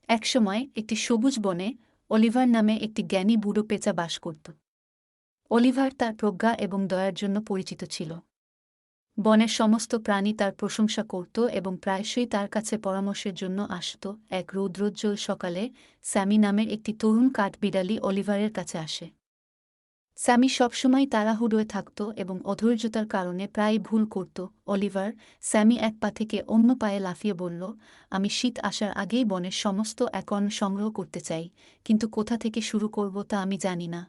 একসময় একটি সবুজ বনে অলিভার নামে একটি জ্ঞানী বুড়ো পেঁচা বাস করত। অলিভার তার প্রজ্ঞা এবং দয়ার জন্য পরিচিত ছিল। বনের সমস্ত প্রাণী তার প্রশংসা করত এবং প্রায়শই তার কাছে পরামর্শের জন্য আসত। এক রৌদ্রোজ্জ্বল সকালে স্যামি নামের একটি তরুণ কাঠবিড়ালি অলিভারের কাছে আসে। স্যামি সবসময় তাড়াহুড়োয় থাকত এবং অধৈর্যতার কারণে প্রায়ই ভুল করত। অলিভার, স্যামি এক পা থেকে অন্য পায়ে লাফিয়ে বলল, আমি শীত আসার আগেই বনের সমস্ত একর্ন সংগ্রহ করতে চাই, কিন্তু কোথা থেকে শুরু করব তা আমি জানি না।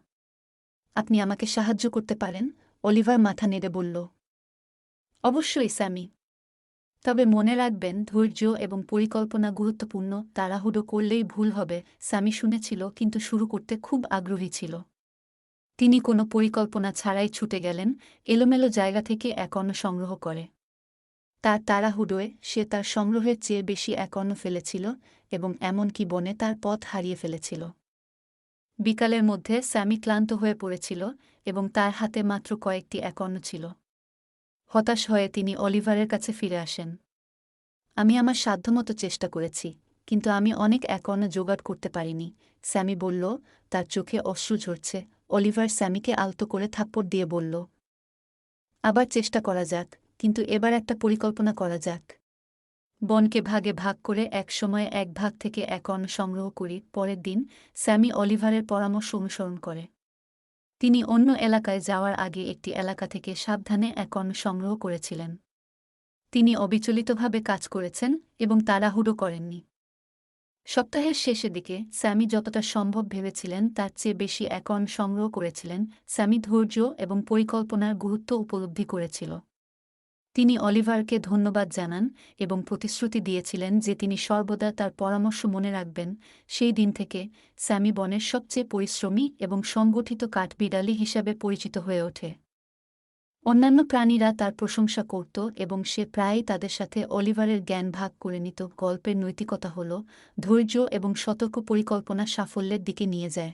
আপনি আমাকে সাহায্য করতে পারেন? অলিভার মাথা নেড়ে বলল। অবশ্যই স্যামি, তবে মনে রাখবেন ধৈর্য এবং পরিকল্পনা গুরুত্বপূর্ণ। তাড়াহুড়ো করলেই ভুল হবে। স্যামি শুনেছিল কিন্তু শুরু করতে খুব আগ্রহী ছিল। তিনি কোনো পরিকল্পনা ছাড়াই ছুটে গেলেন, এলোমেলো জায়গা থেকে একর্ন সংগ্রহ করে। তার তাড়াহুড়োয় সে তার সংগ্রহের চেয়ে বেশি একর্ন ফেলেছিল এবং এমনকি বনে তার পথ হারিয়ে ফেলেছিল। বিকালের মধ্যে স্যামি ক্লান্ত হয়ে পড়েছিল এবং তার হাতে মাত্র কয়েকটি একর্ন ছিল। হতাশ হয়ে তিনি অলিভারের কাছে ফিরে আসেন। আমি আমার সাধ্যমতো চেষ্টা করেছি, কিন্তু আমি অনেক একর্ন জোগাড় করতে পারিনি, স্যামি বলল, তার চোখে অশ্রু ঝরছে। অলিভার স্যামিকে আলতো করে থাপ্পড় দিয়ে বলল, আবার চেষ্টা করা যাক, কিন্তু এবার একটা পরিকল্পনা করা যাক। বনকে ভাগে ভাগ করে এক সময়ে এক ভাগ থেকে একর্ন সংগ্রহ করি। পরের দিন স্যামি অলিভারের পরামর্শ অনুসরণ করে। তিনি অন্য এলাকায় যাওয়ার আগে একটি এলাকা থেকে সাবধানে একর্ন সংগ্রহ করেছিলেন। তিনি অবিচলিতভাবে কাজ করেছেন এবং তাড়াহুড়ো করেননি। সপ্তাহের শেষের দিকে স্যামি যতটা সম্ভব ভেবেছিলেন তার চেয়ে বেশি একর্ন সংগ্রহ করেছিলেন। স্যামি ধৈর্য এবং পরিকল্পনার গুরুত্ব উপলব্ধি করেছিল। তিনি অলিভারকে ধন্যবাদ জানান এবং প্রতিশ্রুতি দিয়েছিলেন যে তিনি সর্বদা তার পরামর্শ মনে রাখবেন। সেই দিন থেকে স্যামি বনের সবচেয়ে পরিশ্রমী এবং সংগঠিত কাঠবিড়ালি হিসাবে পরিচিত হয়ে ওঠে। অন্যান্য প্রাণীরা তার প্রশংসা করত এবং সে প্রায়ই তাদের সাথে অলিভারের জ্ঞান ভাগ করে নিত। গল্পের নৈতিকতা হল, ধৈর্য এবং সতর্ক পরিকল্পনা সাফল্যের দিকে নিয়ে যায়।